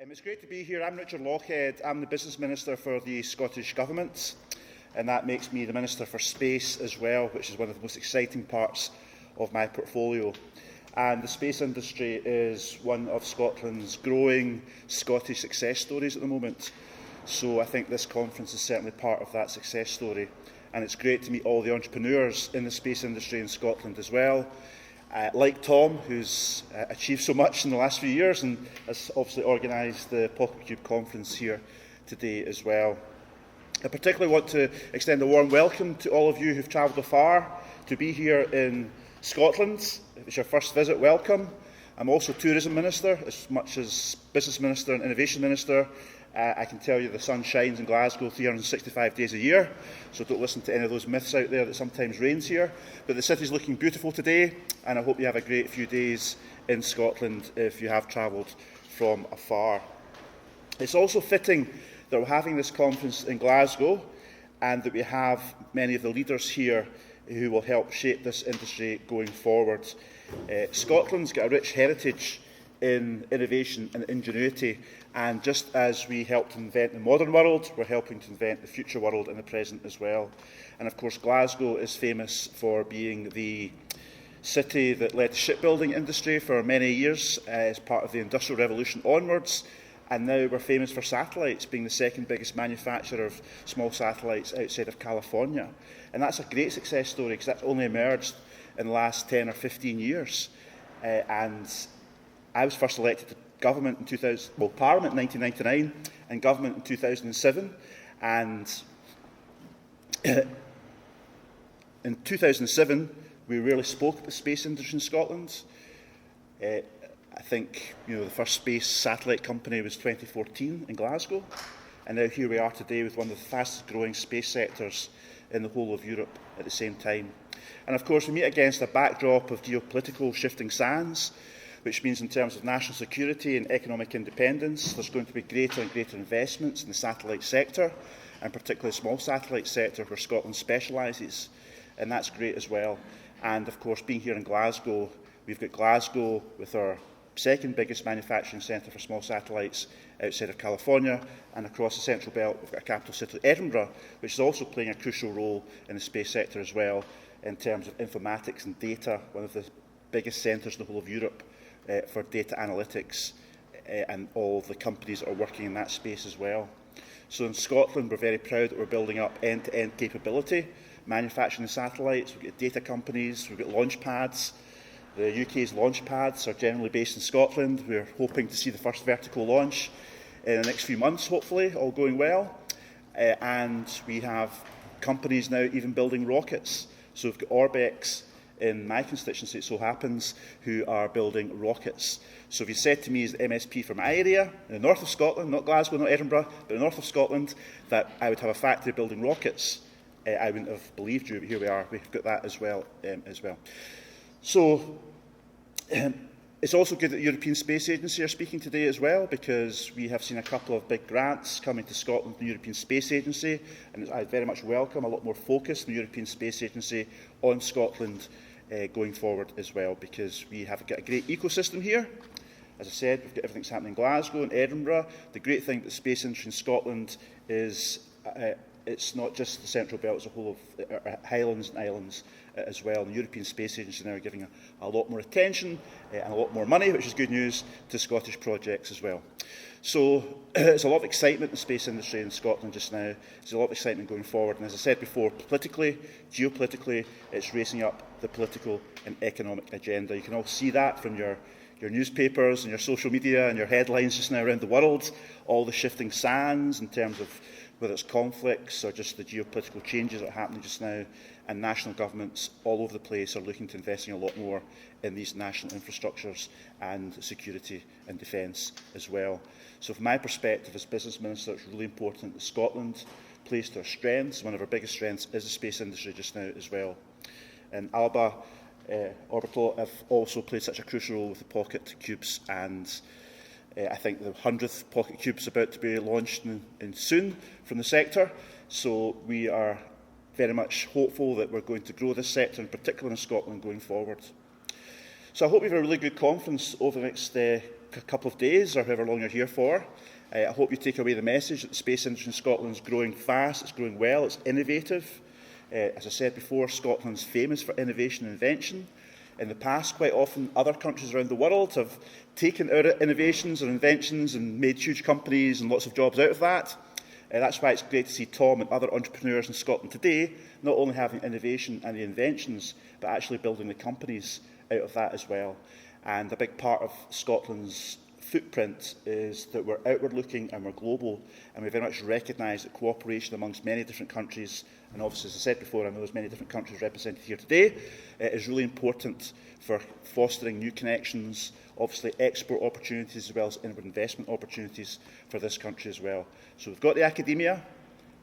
It's great to be here. I'm Richard Lochhead. I'm the Business Minister for the Scottish Government, and that makes me the Minister for Space as well, which is one of the most exciting parts of my portfolio. And the space industry is one of Scotland's growing Scottish success stories at the moment. So I think this conference is certainly part of that success story. And it's great to meet all the entrepreneurs in the space industry in Scotland as well. Like Tom, who's achieved so much in the last few years and has obviously organised the PocketQube Conference here today as well. I particularly want to extend a warm welcome to all of you who've travelled afar to be here in Scotland. If it's your first visit, welcome. I'm also Tourism Minister, as much as Business Minister and Innovation Minister. I can tell you the sun shines in Glasgow 365 days a year, so don't listen to any of those myths out there that sometimes rains here. But the city's looking beautiful today, and I hope you have a great few days in Scotland if you have travelled from afar. It's also fitting that we're having this conference in Glasgow and that we have many of the leaders here who will help shape this industry going forward. Scotland's got a rich heritage in innovation and ingenuity, and just as we helped invent the modern world, we're helping to invent the future world in the present as well. And of course, Glasgow is famous for being the city that led the shipbuilding industry for many years as part of the Industrial Revolution onwards. And now we're famous for satellites, being the second biggest manufacturer of small satellites outside of California. And that's a great success story because that's only emerged in the last 10 or 15 years. And I was first elected to government in Parliament in 1999 and government in 2007. And in 2007, we really spoke about the space industry in Scotland. I think the first space satellite company was 2014 in Glasgow, and now here we are today with one of the fastest growing space sectors in the whole of Europe at the same time. And of course we meet against a backdrop of geopolitical shifting sands, which means in terms of national security and economic independence, there's going to be greater and greater investments in the satellite sector, and particularly the small satellite sector where Scotland specialises, and that's great as well. And of course, being here in Glasgow, we've got Glasgow with our second biggest manufacturing centre for small satellites outside of California, and across the Central Belt we've got a capital city, Edinburgh, which is also playing a crucial role in the space sector as well in terms of informatics and data, one of the biggest centres in the whole of Europe for data analytics, and all of the companies that are working in that space as well. So in Scotland we're very proud that we're building up end-to-end capability, manufacturing the satellites. We've got data companies, we've got launch pads. The UK's launch pads are generally based in Scotland. We're hoping to see the first vertical launch in the next few months, hopefully, all going well. And we have companies now even building rockets. So we've got Orbex in my constituency, it so happens, who are building rockets. So if you said to me as the MSP for my area, in the north of Scotland, not Glasgow, not Edinburgh, but the north of Scotland, that I would have a factory building rockets, I wouldn't have believed you, but here we are. We've got that as well. So it's also good that the European Space Agency are speaking today as well, because we have seen a couple of big grants coming to Scotland from the European Space Agency, and I very much welcome a lot more focus from the European Space Agency on Scotland going forward as well, because we have got a great ecosystem here. As I said, we've got everything that's happening in Glasgow and Edinburgh. The great thing about the space industry in Scotland is it's not just the Central Belt, it's a whole of highlands and islands as well. And the European Space Agency now are giving a lot more attention and a lot more money, which is good news, to Scottish projects as well. So there's a lot of excitement in the space industry in Scotland just now. There's a lot of excitement going forward. And as I said before, politically, geopolitically, it's racing up the political and economic agenda. You can all see that from your newspapers and your social media and your headlines just now around the world, all the shifting sands in terms of whether it's conflicts or just the geopolitical changes that are happening just now, and national governments all over the place are looking to investing a lot more in these national infrastructures and security and defence as well. So from my perspective as Business Minister, it's really important that Scotland plays to our strengths. One of our biggest strengths is the space industry just now as well. And Alba Orbital have also played such a crucial role with the PocketQubes, and I think the 100th PocketQube is about to be launched in soon from the sector. So we are very much hopeful that we're going to grow this sector, in particular in Scotland, going forward. So I hope you have a really good conference over the next couple of days, or however long you're here for. I hope you take away the message that the space industry in Scotland is growing fast, it's growing well, it's innovative. As I said before, Scotland's famous for innovation and invention. In the past, quite often, other countries around the world have taken our innovations and inventions and made huge companies and lots of jobs out of that. That's why it's great to see Tom and other entrepreneurs in Scotland today not only having innovation and the inventions, but actually building the companies out of that as well. And a big part of Scotland's footprint is that we're outward looking and we're global, and we very much recognise that cooperation amongst many different countries, and obviously as I said before, I know there's many different countries represented here today, is really important for fostering new connections, obviously export opportunities as well as inward investment opportunities for this country as well. So we've got the academia,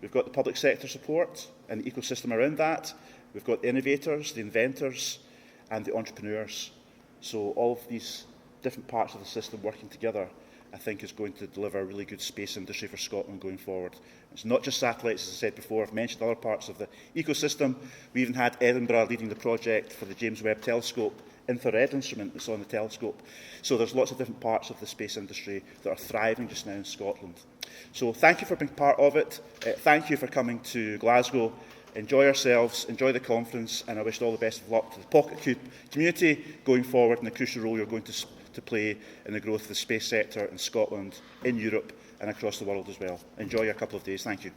we've got the public sector support and the ecosystem around that, we've got the innovators, the inventors and the entrepreneurs. So all of these different parts of the system working together, I think, is going to deliver a really good space industry for Scotland going forward. It's not just satellites, as I said before. I've mentioned other parts of the ecosystem. We even had Edinburgh leading the project for the James Webb Telescope infrared instrument that's on the telescope. So there's lots of different parts of the space industry that are thriving just now in Scotland. So thank you for being part of it. Thank you for coming to Glasgow. Enjoy yourselves, enjoy the conference, and I wish all the best of luck to the PocketQube community going forward and the crucial role you're going to play in the growth of the space sector in Scotland, in Europe and across the world as well. Enjoy your couple of days. Thank you.